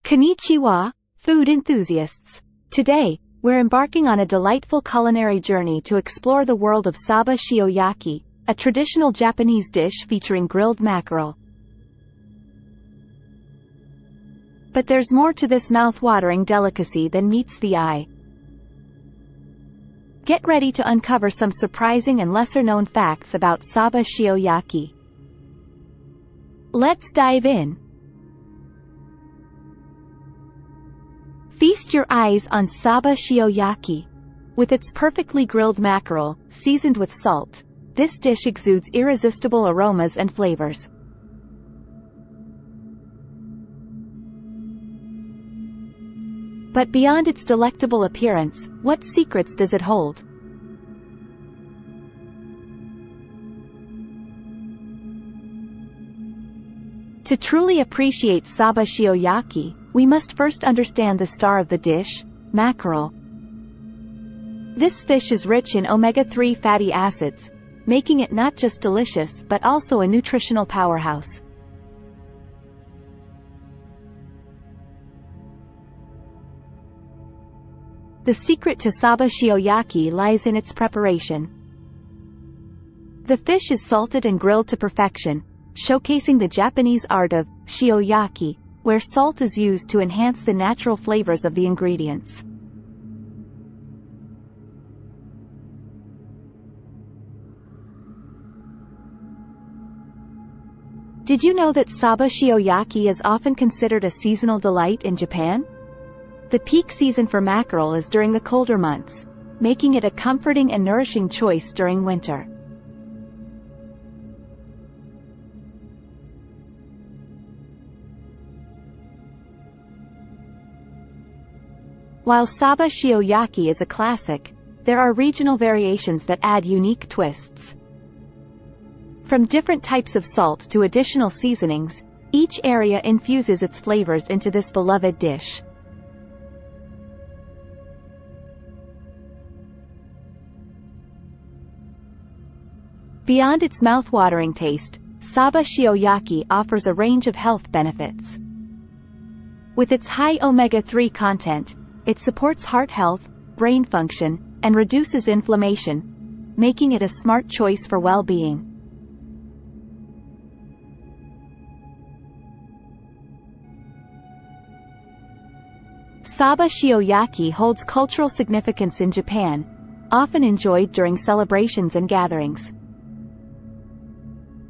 Konnichiwa, food enthusiasts. Today, we're embarking on a delightful culinary journey to explore the world of Saba Shioyaki, a traditional Japanese dish featuring grilled mackerel. But there's more to this mouth-watering delicacy than meets the eye. Get ready to uncover some surprising and lesser-known facts about Saba Shioyaki. Let's dive in. Feast your eyes on Saba Shioyaki. With its perfectly grilled mackerel, seasoned with salt, this dish exudes irresistible aromas and flavors. But beyond its delectable appearance, what secrets does it hold? To truly appreciate Saba Shioyaki, we must first understand the star of the dish, mackerel. This fish is rich in omega-3 fatty acids, making it not just delicious but also a nutritional powerhouse. The secret to Saba Shioyaki lies in its preparation. The fish is salted and grilled to perfection, showcasing the Japanese art of shioyaki, where salt is used to enhance the natural flavors of the ingredients. Did you know that Saba Shioyaki is often considered a seasonal delight in Japan? The peak season for mackerel is during the colder months, making it a comforting and nourishing choice during winter. While Saba Shioyaki is a classic, there are regional variations that add unique twists. From different types of salt to additional seasonings, each area infuses its flavors into this beloved dish. Beyond its mouth-watering taste, Saba Shioyaki offers a range of health benefits. With its high omega-3 content, it supports heart health, brain function, and reduces inflammation, making it a smart choice for well-being. Saba Shioyaki holds cultural significance in Japan, often enjoyed during celebrations and gatherings.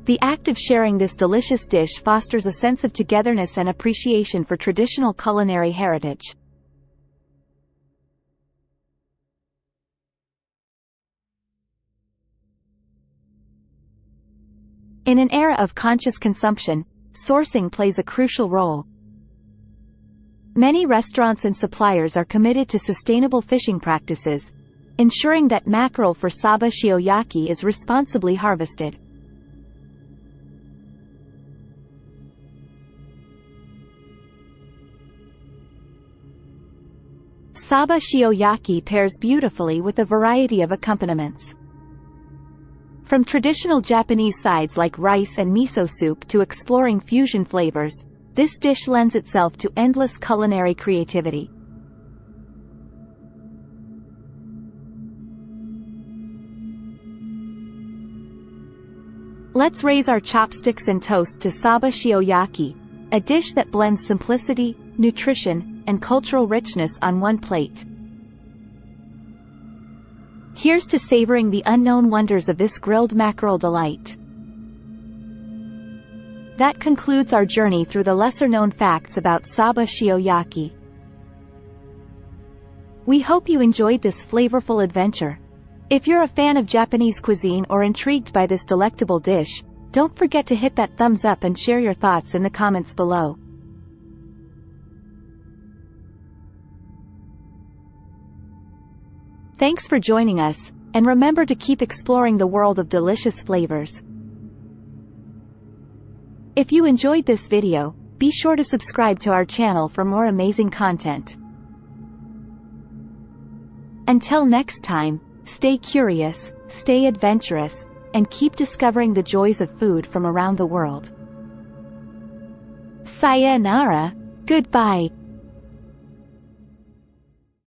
The act of sharing this delicious dish fosters a sense of togetherness and appreciation for traditional culinary heritage. In an era of conscious consumption, sourcing plays a crucial role. Many restaurants and suppliers are committed to sustainable fishing practices, ensuring that mackerel for Saba Shioyaki is responsibly harvested. Saba Shioyaki pairs beautifully with a variety of accompaniments. From traditional Japanese sides like rice and miso soup to exploring fusion flavors, this dish lends itself to endless culinary creativity. Let's raise our chopsticks and toast to Saba Shioyaki, a dish that blends simplicity, nutrition, and cultural richness on one plate. Here's to savoring the unknown wonders of this grilled mackerel delight. That concludes our journey through the lesser-known facts about Saba Shioyaki. We hope you enjoyed this flavorful adventure. If you're a fan of Japanese cuisine or intrigued by this delectable dish, don't forget to hit that thumbs up and share your thoughts in the comments below. Thanks for joining us, and remember to keep exploring the world of delicious flavors. If you enjoyed this video, be sure to subscribe to our channel for more amazing content. Until next time, stay curious, stay adventurous, and keep discovering the joys of food from around the world. Sayonara, goodbye.